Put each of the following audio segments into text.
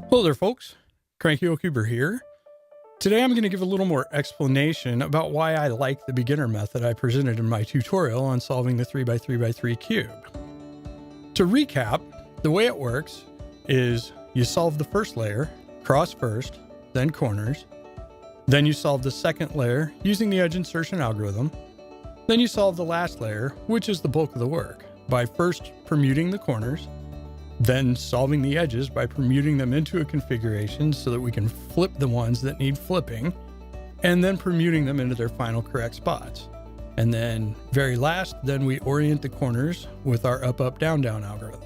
Hello there, folks. Cranky here. Today I'm going to give a little more explanation about why I like the beginner method I presented in my tutorial on solving the 3x3x3 cube. To recap, the way it works is you solve the first layer, cross first, then corners. Then you solve the second layer using the edge insertion algorithm. Then you solve the last layer, which is the bulk of the work, by first permuting the corners, then solving the edges by permuting them into a configuration so that we can flip the ones that need flipping, and then permuting them into their final correct spots. And then very last, then we orient the corners with our up, up, down, down algorithm.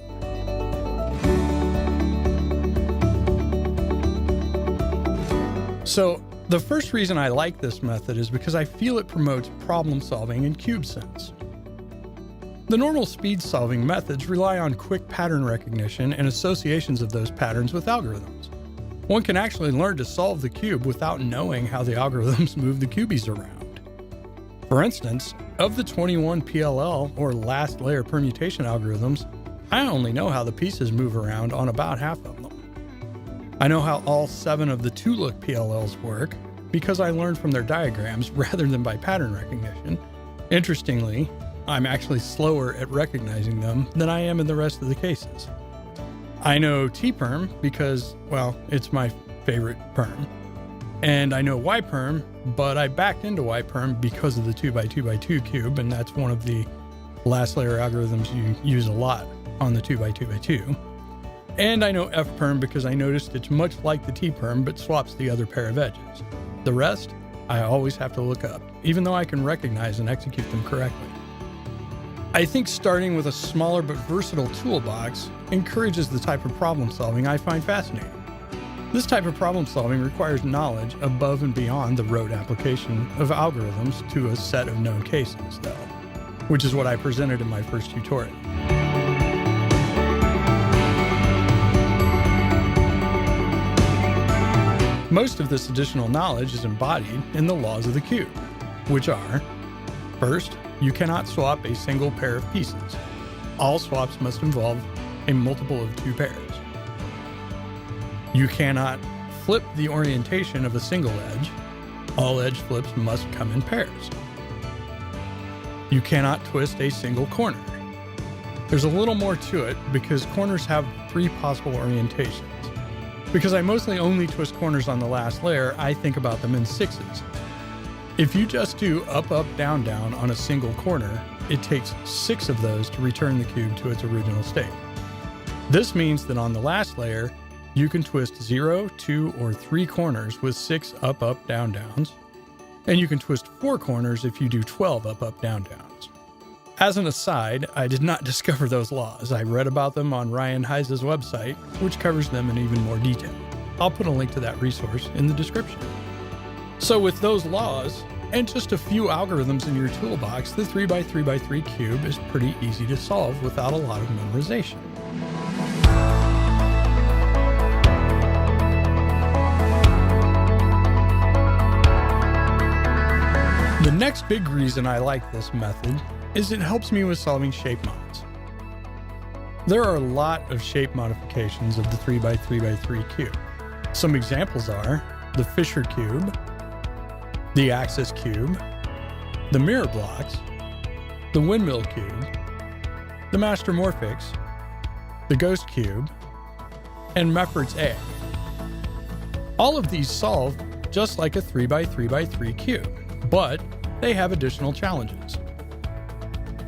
So the first reason I like this method is because I feel it promotes problem solving in cube sense. The normal speed solving methods rely on quick pattern recognition and associations of those patterns with algorithms. One can actually learn to solve the cube without knowing how the algorithms move the cubies around. For instance, of the 21 PLL or last layer permutation algorithms, I only know how the pieces move around on about half of them. I know how all 7 of the 2-look PLLs work because I learned from their diagrams rather than by pattern recognition. Interestingly, I'm actually slower at recognizing them than I am in the rest of the cases. I know T-perm because, well, it's my favorite perm. And I know Y-perm, but I backed into Y-perm because of the 2x2x2 cube, and that's one of the last layer algorithms you use a lot on the 2x2x2. And I know F-perm because I noticed it's much like the T-perm, but swaps the other pair of edges. The rest, I always have to look up, even though I can recognize and execute them correctly. I think starting with a smaller but versatile toolbox encourages the type of problem solving I find fascinating. This type of problem solving requires knowledge above and beyond the rote application of algorithms to a set of known cases, though, which is what I presented in my first tutorial. Most of this additional knowledge is embodied in the laws of the cube, which are: first, you cannot swap a single pair of pieces. All swaps must involve a multiple of 2 pairs. You cannot flip the orientation of a single edge. All edge flips must come in pairs. You cannot twist a single corner. There's a little more to it because corners have 3 possible orientations. Because I mostly only twist corners on the last layer, I think about them in 6s. If you just do up, up, down, down on a single corner, it takes 6 of those to return the cube to its original state. This means that on the last layer, you can twist 0, 2, or 3 corners with 6 up, up, down, downs, and you can twist 4 corners if you do 12 up, up, down, downs. As an aside, I did not discover those laws. I read about them on Ryan Heise's website, which covers them in even more detail. I'll put a link to that resource in the description. So with those laws, and just a few algorithms in your toolbox, the 3x3x3 cube is pretty easy to solve without a lot of memorization. The next big reason I like this method is it helps me with solving shape mods. There are a lot of shape modifications of the 3x3x3 cube. Some examples are the Fisher cube, the axis cube, the mirror blocks, the windmill cube, the master morphics, the ghost cube, and Meffert's egg. All of these solve just like a 3x3x3 cube, but they have additional challenges.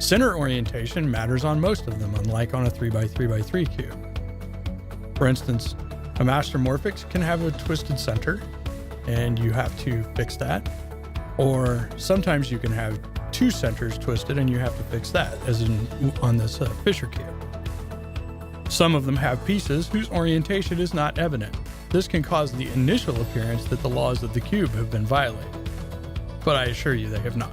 Center orientation matters on most of them, unlike on a 3x3x3 cube. For instance, a master morphics can have a twisted center, and you have to fix that. Or sometimes you can have 2 centers twisted and you have to fix that, as in on this Fisher cube. Some of them have pieces whose orientation is not evident. This can cause the initial appearance that the laws of the cube have been violated, but I assure you they have not.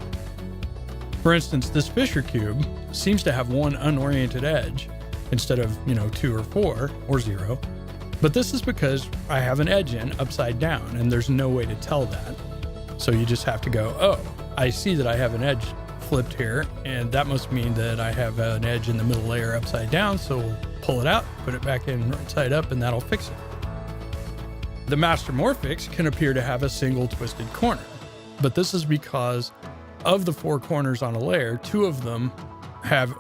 For instance, this Fisher cube seems to have one unoriented edge instead of, 2 or 4 or 0, but this is because I have an edge in upside down and there's no way to tell that. So you just have to go, oh, I see that I have an edge flipped here, and that must mean that I have an edge in the middle layer upside down, so we'll pull it out, put it back in right side up, and that'll fix it. The master morphics can appear to have a single twisted corner, but this is because of the 4 corners on a layer, 2 of them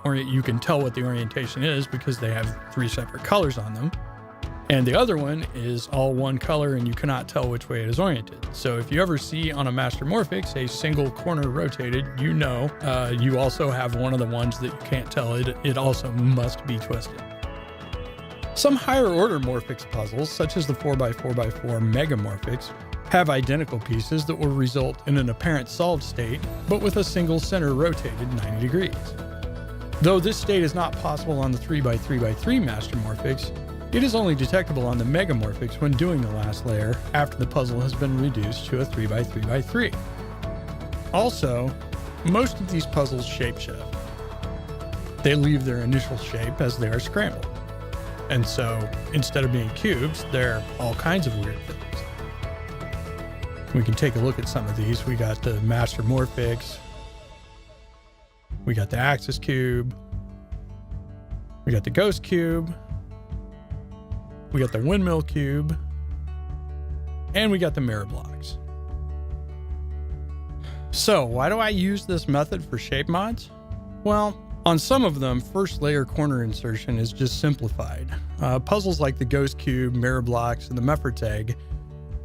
you can tell what the orientation is because they have 3 separate colors on them. And the other one is all one color and you cannot tell which way it is oriented. So if you ever see on a master morphics a single corner rotated, you also have one of the ones that you can't tell. It also must be twisted. Some higher order morphics puzzles, such as the 4x4x4 Mega Morphics, have identical pieces that will result in an apparent solved state, but with a single center rotated 90 degrees. Though this state is not possible on the 3x3x3 Master Morphics, it is only detectable on the Mega Morphics when doing the last layer after the puzzle has been reduced to a 3x3x3. Also, most of these puzzles shapeshift. They leave their initial shape as they are scrambled. And so, instead of being cubes, they're all kinds of weird things. We can take a look at some of these. We got the Master Morphics. We got the Axis Cube. We got the Ghost Cube. We got the Windmill Cube. And we got the Mirror Blocks. So, why do I use this method for shape mods? Well, on some of them, first layer corner insertion is just simplified. Puzzles like the Ghost Cube, Mirror Blocks, and the Meffert's Egg,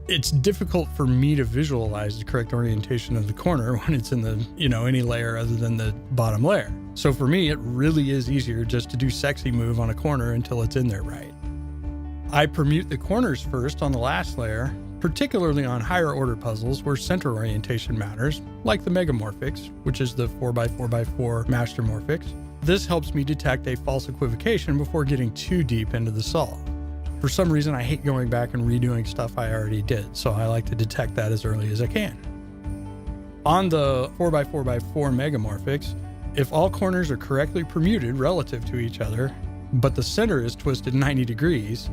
it's difficult for me to visualize the correct orientation of the corner when it's in the, any layer other than the bottom layer. So for me, it really is easier just to do sexy move on a corner until it's in there right. I permute the corners first on the last layer, particularly on higher order puzzles where center orientation matters, like the Mega Morphics, which is the 4x4x4 Master Morphics. This helps me detect a false equivocation before getting too deep into the solve. For some reason, I hate going back and redoing stuff I already did, so I like to detect that as early as I can. On the 4x4x4 Mega Morphics, if all corners are correctly permuted relative to each other, but the center is twisted 90 degrees,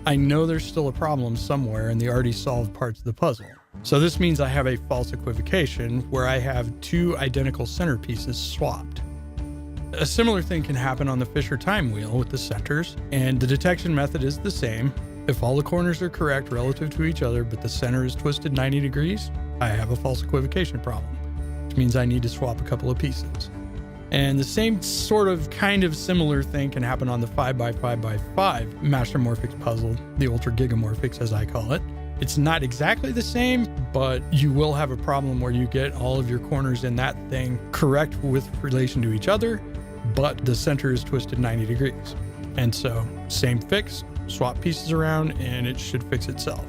I know there's still a problem somewhere in the already solved parts of the puzzle. So this means I have a false equivocation where I have 2 identical center pieces swapped. A similar thing can happen on the Fisher time wheel with the centers, and the detection method is the same. If all the corners are correct relative to each other, but the center is twisted 90 degrees, I have a false equivocation problem, which means I need to swap a couple of pieces. And the same kind of similar thing can happen on the 5x5x5 Master Morphics puzzle, the Ultra Gigamorphics as I call it. It's not exactly the same, but you will have a problem where you get all of your corners in that thing correct with relation to each other, but the center is twisted 90 degrees. And so, same fix, swap pieces around, and it should fix itself.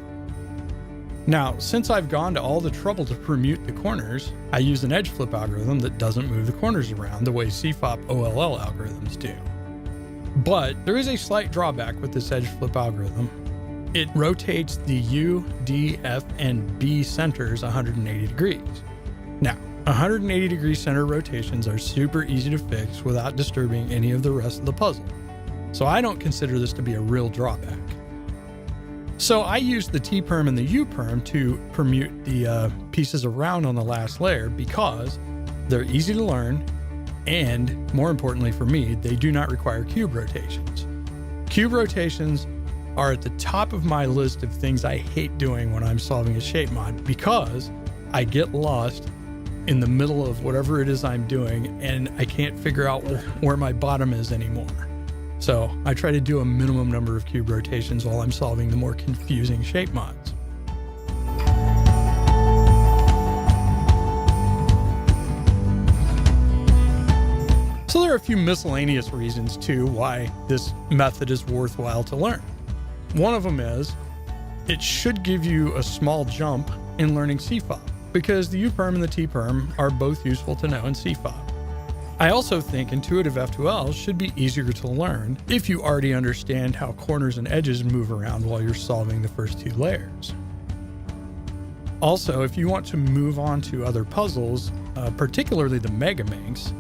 Now, since I've gone to all the trouble to permute the corners, I use an edge flip algorithm that doesn't move the corners around the way CFOP OLL algorithms do. But there is a slight drawback with this edge flip algorithm. It rotates the U, D, F, and B centers 180 degrees. Now, 180 degree center rotations are super easy to fix without disturbing any of the rest of the puzzle. So I don't consider this to be a real drawback. So I use the T-perm and the U-perm to permute the pieces around on the last layer because they're easy to learn, and more importantly for me, they do not require cube rotations. Cube rotations are at the top of my list of things I hate doing when I'm solving a shape mod because I get lost in the middle of whatever it is I'm doing and I can't figure out where my bottom is anymore. So I try to do a minimum number of cube rotations while I'm solving the more confusing shape mods. So there are a few miscellaneous reasons too why this method is worthwhile to learn. One of them is it should give you a small jump in learning CFOP because the U-perm and the T-perm are both useful to know in CFOP. I also think intuitive F2Ls should be easier to learn if you already understand how corners and edges move around while you're solving the first 2 layers. Also, if you want to move on to other puzzles, particularly the Megaminx,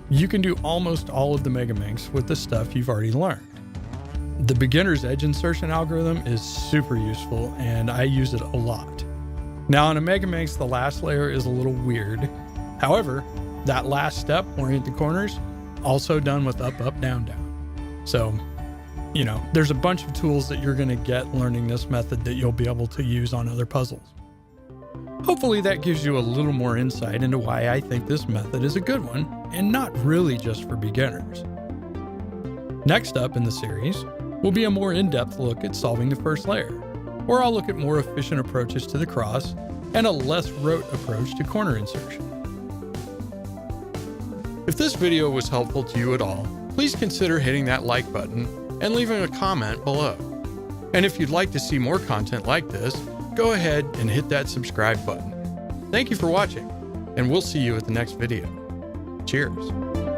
you can do almost all of the Megaminx with the stuff you've already learned. The beginner's edge insertion algorithm is super useful, and I use it a lot. Now on a Megaminx, the last layer is a little weird. However, that last step, orient the corners, also done with up, up, down, down. So, there's a bunch of tools that you're going to get learning this method that you'll be able to use on other puzzles. Hopefully that gives you a little more insight into why I think this method is a good one, and not really just for beginners. Next up in the series will be a more in-depth look at solving the first layer, where I'll look at more efficient approaches to the cross and a less rote approach to corner insertion. If this video was helpful to you at all, please consider hitting that like button and leaving a comment below. And if you'd like to see more content like this, go ahead and hit that subscribe button. Thank you for watching, and we'll see you at the next video. Cheers.